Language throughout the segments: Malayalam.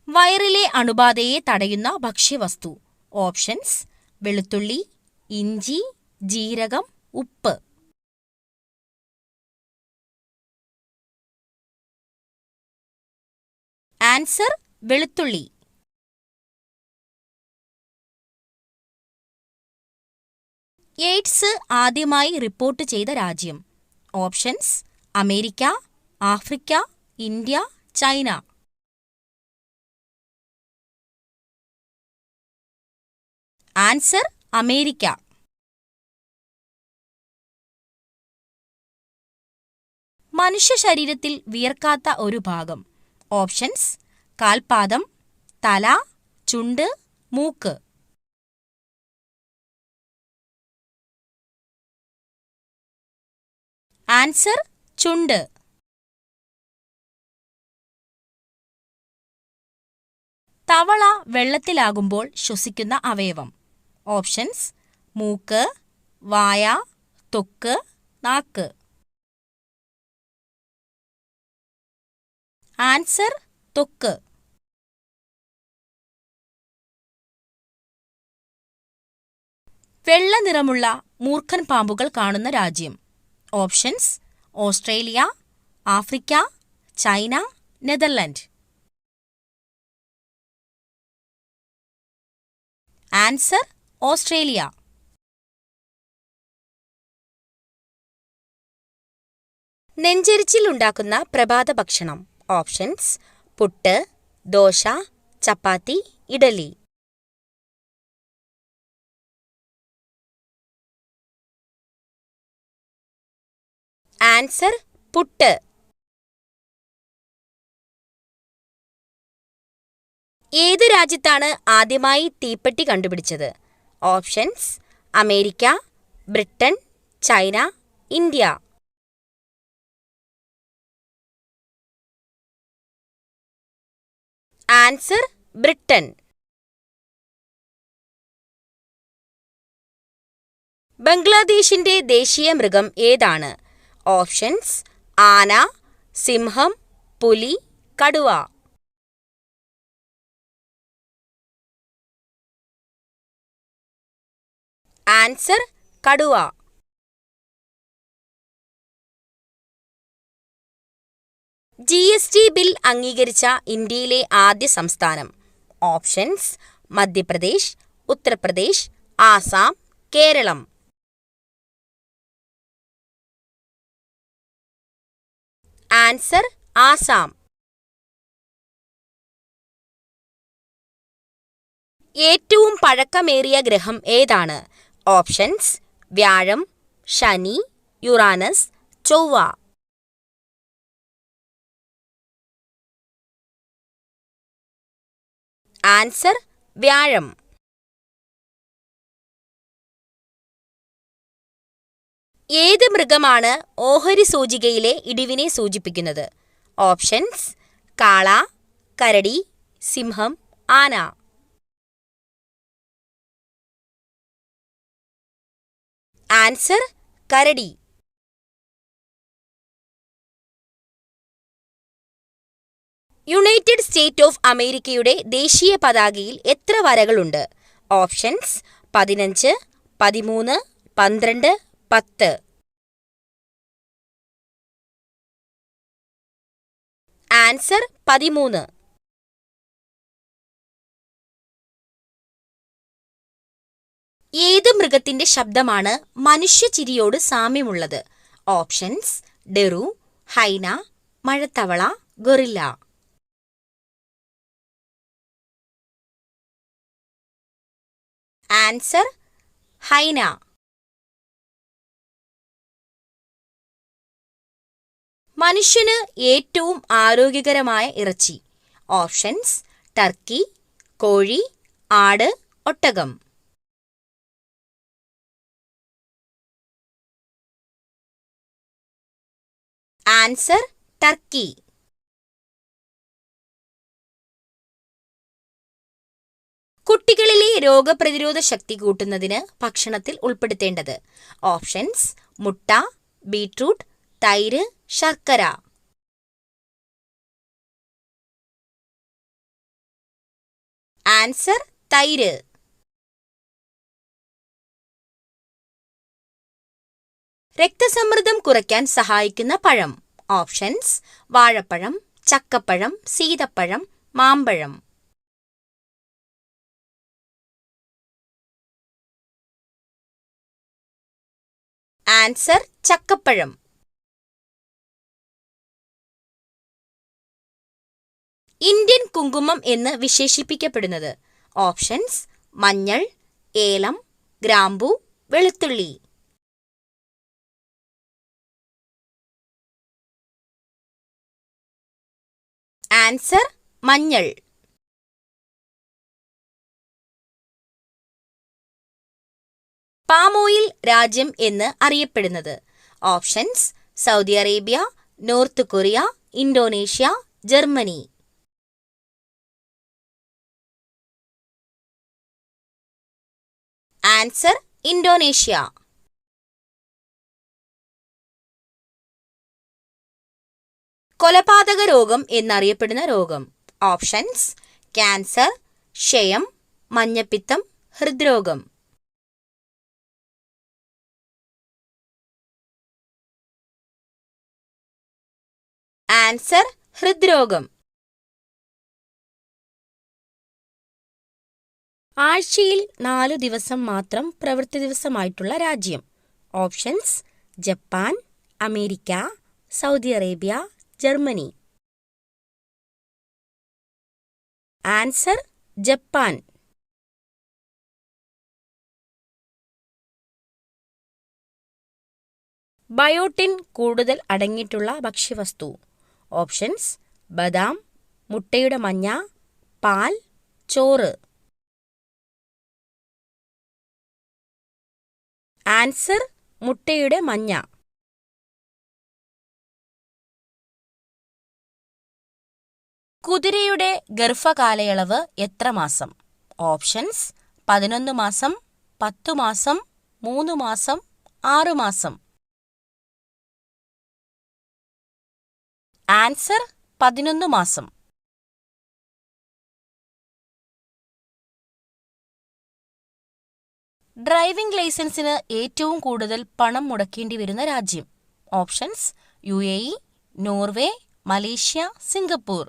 വയറിലെ അണുബാധയെ തടയുന്ന ഭക്ഷ്യവസ്തു. ഓപ്ഷൻസ്: വെളുത്തുള്ളി, ഇഞ്ചി, ജീരകം, ഉപ്പ്. ആൻസർ: വെളുത്തുള്ളി. എയ്ഡ്സ് ആദ്യമായി റിപ്പോർട്ട് ചെയ്ത രാജ്യം. Options: America, Africa, India, China. Answer: America. മനുഷ്യ ശരീരത്തിൽ വിയർക്കാത്ത ഒരു ഭാഗം. ഓപ്ഷൻസ്: കാൽപാദം, തല, ചുണ്ട്, മൂക്ക്. ആൻസർ: ചുണ്ട്. തവള വെള്ളത്തിലാകുമ്പോൾ ശ്വസിക്കുന്ന അവയവം. ഓപ്ഷൻസ്: മൂക്ക്, വായ, ത്വക്ക്, നാക്ക്. ആൻസർ: ത്വക്ക്. വെള്ള നിറമുള്ള മൂർഖൻ പാമ്പുകൾ കാണുന്ന രാജ്യം. Options: Australia, Africa, China, Netherland. Answer: Australia. നെഞ്ചെരിച്ചിൽ ഉണ്ടാക്കുന്ന പ്രഭാത ഭക്ഷണം. ഓപ്ഷൻസ്: പുട്ട്, ദോശ, ചപ്പാത്തി, ഇഡലി. ആൻസർ: പുട്ട്. ഏത് രാജ്യത്താണ് ആദ്യമായി തീപ്പെട്ടി കണ്ടുപിടിച്ചത്? Options: America, Britain, China, India. Answer: Britain. ബംഗ്ലാദേശിന്റെ ദേശീയ മൃഗം ഏതാണ്? ഓപ്ഷൻസ്: ആന, സിംഹം, പുലി, കടുവ. ആൻസർ: കടുവ. GST ബിൽ അംഗീകരിച്ച ഇന്ത്യയിലെ ആദ്യ സംസ്ഥാനം. ഓപ്ഷൻസ്: മധ്യപ്രദേശ്, ഉത്തർപ്രദേശ്, ആസാം, കേരളം. ആൻസർ: ആസാം. ഏറ്റവും പഴക്കമേറിയ ഗ്രഹം ഏതാണ്? ഓപ്ഷൻസ്: വ്യാഴം, ശനി, യുറാനസ്, ചൊവ്വ. ആൻസർ: വ്യാഴം. ഏത് മൃഗമാണ് ഓഹരി സൂചികയിലെ ഇടിവിനെ സൂചിപ്പിക്കുന്നത്? ഓപ്ഷൻസ്: കാള, കരടി, സിംഹം, ആന. ആൻസർ: കരടി. യുണൈറ്റഡ് സ്റ്റേറ്റ് ഓഫ് അമേരിക്കയുടെ ദേശീയ പതാകയിൽ എത്ര വരകളുണ്ട്? ഓപ്ഷൻസ്: 15, 13, 12, 10. ആൻസർ: 13. ഏത് മൃഗത്തിന്റെ ശബ്ദമാണ് മനുഷ്യചിരിയോട് സാമ്യമുള്ളത്? ഓപ്ഷൻസ്: ഡെറു, ഹൈന, മഴത്തവള, ഗൊറില്ല. Answer: hyena. മനുഷ്യന് ഏറ്റവും ആരോഗ്യകരമായ ഇറച്ചി. ഓപ്ഷൻസ്: ടർക്കി, കോഴി, ആട്, ഒട്ടകം. Answer: turkey. കുട്ടികളിലെ രോഗപ്രതിരോധ ശക്തി കൂട്ടുന്നതിന് ഭക്ഷണത്തിൽ ഉൾപ്പെടുത്തേണ്ടത്. ഓപ്ഷൻസ്: മുട്ട, ബീട്രൂട്ട്, തൈര്, ശർക്കര. ആൻസർ തൈര്. രക്തസമ്മർദ്ദം കുറയ്ക്കാൻ സഹായിക്കുന്ന പഴം. ഓപ്ഷൻസ്: വാഴപ്പഴം, ചക്കപ്പഴം, സീതപ്പഴം, മാമ്പഴം. ആൻസർ ചക്കപ്പഴം. ഇന്ത്യൻ കുങ്കുമം എന്ന് വിശേഷിപ്പിക്കപ്പെടുന്നത്. ഓപ്ഷൻസ്: മഞ്ഞൾ, ഏലം, ഗ്രാമ്പൂ, വെളുത്തുള്ളി. ആൻസർ മഞ്ഞൾ. പാം ഓയിൽ രാജ്യം എന്ന് അറിയപ്പെടുന്നത്. Options: Saudi Arabia, north Korea, Indonesia, Germany. Answer Indonesia. കൊലപാതക രോഗം എന്നറിയപ്പെടുന്ന രോഗം. ഓപ്ഷൻസ്: ക്യാൻസർ, ക്ഷയം, മഞ്ഞപ്പിത്തം, ഹൃദ്രോഗം. ആൻസർ ഹൃദ്രോഗം. ആഴ്ചയിൽ 4 ദിവസം മാത്രം പ്രവൃത്തി ദിവസമായിട്ടുള്ള രാജ്യം. Options: Japan, America, Saudi Arabia, Germany. Answer Japan. Biotin കൂടുതൽ അടങ്ങിയിട്ടുള്ള ഭക്ഷ്യവസ്തു. ഓപ്ഷൻസ്: ബദാം, മുട്ടയുടെ മഞ്ഞ, പാൽ, ചോറ്. ആൻസർ മുട്ടയുടെ മഞ്ഞ. കുതിരയുടെ ഗർഭകാലയളവ് എത്ര മാസം? ഓപ്ഷൻസ്: 11 മാസം, 10 മാസം, 3 മാസം, 6 മാസം. ആൻസർ 11 മാസം. ഡ്രൈവിംഗ് ലൈസൻസിന് ഏറ്റവും കൂടുതൽ പണം മുടക്കേണ്ടി വരുന്ന രാജ്യം. Options: UAE, Norway, Malaysia, Singapore.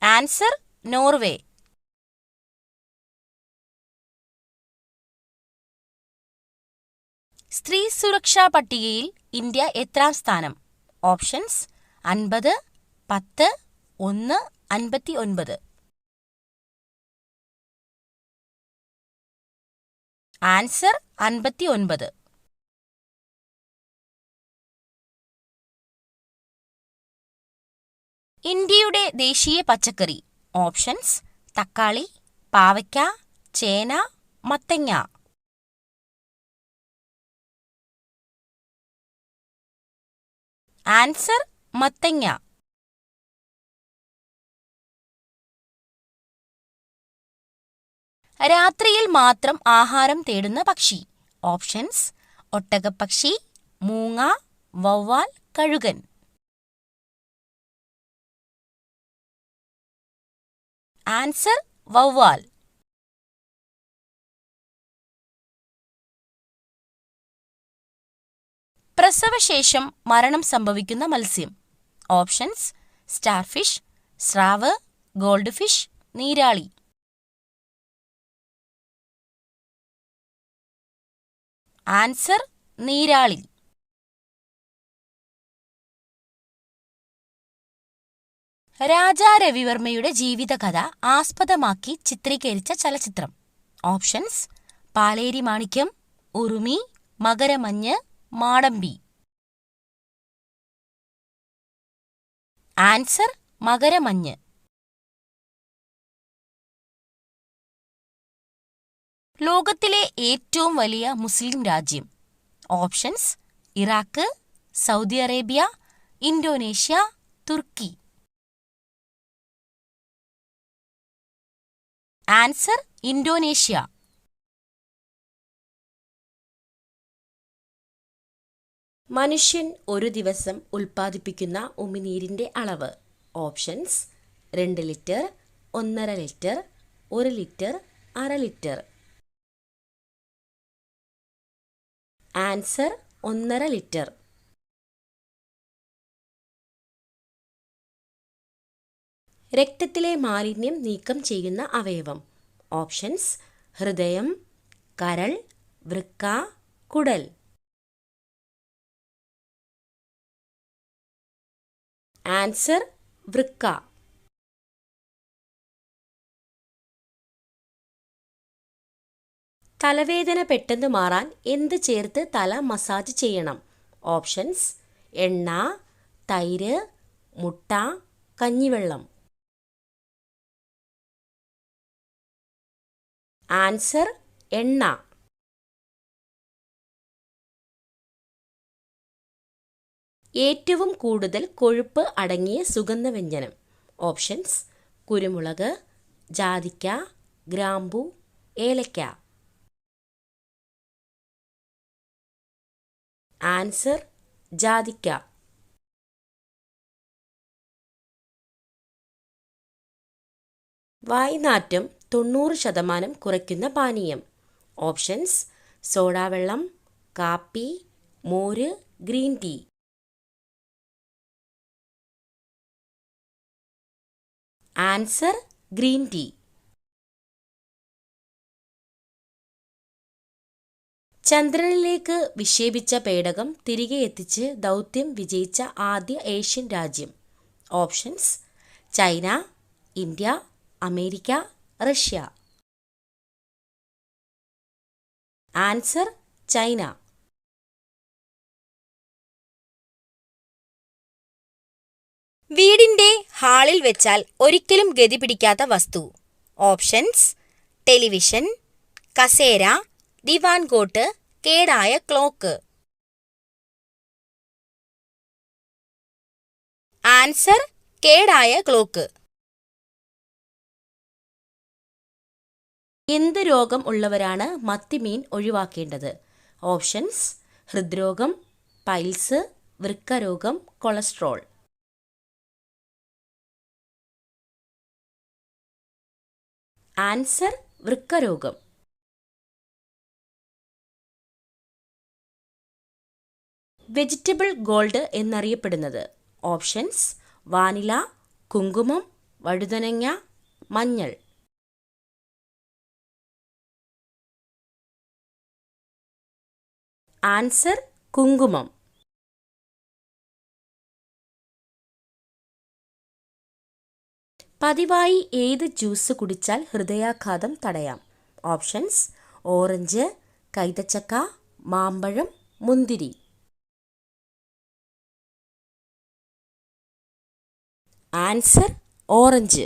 Answer Norway. സ്ത്രീ സുരക്ഷാ പട്ടികയിൽ ഇന്ത്യ എത്രാം സ്ഥാനം? ഓപ്ഷൻസ്: 50, 10, 1, 59. ആൻസർ 59. ഇന്ത്യയുടെ ദേശീയ പച്ചക്കറി. ഓപ്ഷൻസ്: തക്കാളി, പാവയ്ക്ക, ചേന, മത്തങ്ങ. ആൻസർ മത്തങ്ങ. രാത്രിയിൽ മാത്രം ആഹാരം തേടുന്ന പക്ഷി. ഓപ്ഷൻസ്: ഒട്ടകപ്പക്ഷി, മൂങ്ങ, വവ്വാൽ, കഴുകൻ. ആൻസർ വവ്വാൽ. പ്രസവശേഷം മരണം സംഭവിക്കുന്ന മത്സ്യം. ഓപ്ഷൻസ്: സ്റ്റാർഫിഷ്, സ്രാവ്, ഗോൾഡ് ഫിഷ്, നീരാളി. ആൻസർ നീരാളി. രാജാ രവിവർമ്മയുടെ ജീവിതകഥ ആസ്പദമാക്കി ചിത്രീകരിച്ച ചലച്ചിത്രം. ഓപ്ഷൻസ്: പാലേരി മാണിക്യം, ഉറുമി, മകരമഞ്ഞ്, മാടമ്പി. ആൻസർ മകരമഞ്ഞ്. ലോകത്തിലെ ഏറ്റവും വലിയ മുസ്ലിം രാജ്യം. Options: Iraq, Saudi Arabia, Indonesia, Turkey. Answer Indonesia. മനുഷ്യൻ ഒരു ദിവസം ഉൽപ്പാദിപ്പിക്കുന്ന ഉമിനീരിന്റെ അളവ്. ഓപ്ഷൻസ്: 2 ലിറ്റർ, 1.5 ലിറ്റർ, 1 ലിറ്റർ, അര ലിറ്റർ. Answer 1.5 litre. രക്തത്തിലെ മാലിന്യം നീക്കം ചെയ്യുന്ന അവയവം. ഓപ്ഷൻസ്: ഹൃദയം, കരൾ, വൃക്ക, കുടൽ. ആൻസർ വൃക്ക. തലവേദന പെട്ടെന്ന് മാറാൻ എന്ത് ചേർത്ത് തല മസാജ് ചെയ്യണം? ഓപ്ഷൻസ്: എണ്ണ, തൈര്, മുട്ട, കഞ്ഞിവെള്ളം. ആൻസർ എണ്ണ. ഏറ്റവും കൂടുതൽ കൊഴുപ്പ് അടങ്ങിയ സുഗന്ധവ്യഞ്ജനം. ഓപ്ഷൻസ്: കുരുമുളക്, ജാതിക്ക, ഗ്രാമ്പൂ, ഏലക്ക. ആൻസർ ജാതിക്ക. വായ്നാറ്റം 90% കുറയ്ക്കുന്ന പാനീയം. ഓപ്ഷൻസ്: സോഡാവെള്ളം, കാപ്പി, മോര്, green tea. Answer green tea. ചന്ദ്രനിലേക്ക് വിക്ഷേപിച്ച പേടകം തിരികെ എത്തിച്ച് ദൗത്യം വിജയിച്ച ആദ്യ ഏഷ്യൻ രാജ്യം. Options: China, India, America, Russia. Answer China. വീടിന്റെ ഹാളിൽ വെച്ചാൽ ഒരിക്കലും ഗതി പിടിക്കാത്ത വസ്തു. ഓപ്ഷൻസ്: ടെലിവിഷൻ, കസേര, ദിവാൻ കോട്ട്, കേടായ ക്ലോക്ക്. ആൻസർ കേടായ ക്ലോക്ക്. എന്ത് രോഗം ഉള്ളവരാണ് മത്തിമീൻ ഒഴിവാക്കേണ്ടത്? ഓപ്ഷൻസ്: ഹൃദ്രോഗം, പൈൽസ്, വൃക്കരോഗം, കൊളസ്ട്രോൾ. ആൻസർ വൃക്കരോഗം. വെജിറ്റബിൾ ഗോൾഡ് എന്നറിയപ്പെടുന്നത്. ഓപ്ഷൻസ്: വാനില, കുങ്കുമം, വഴുതനങ്ങ, മഞ്ഞൾ. ആൻസർ കുങ്കുമം. പതിവായി ഏത് ജ്യൂസ് കുടിച്ചാൽ ഹൃദയാഘാതം തടയാം? ഓപ്ഷൻസ്: ഓറഞ്ച്, കൈതച്ചക്ക, മാമ്പഴം, മുന്തിരി. Answer orange.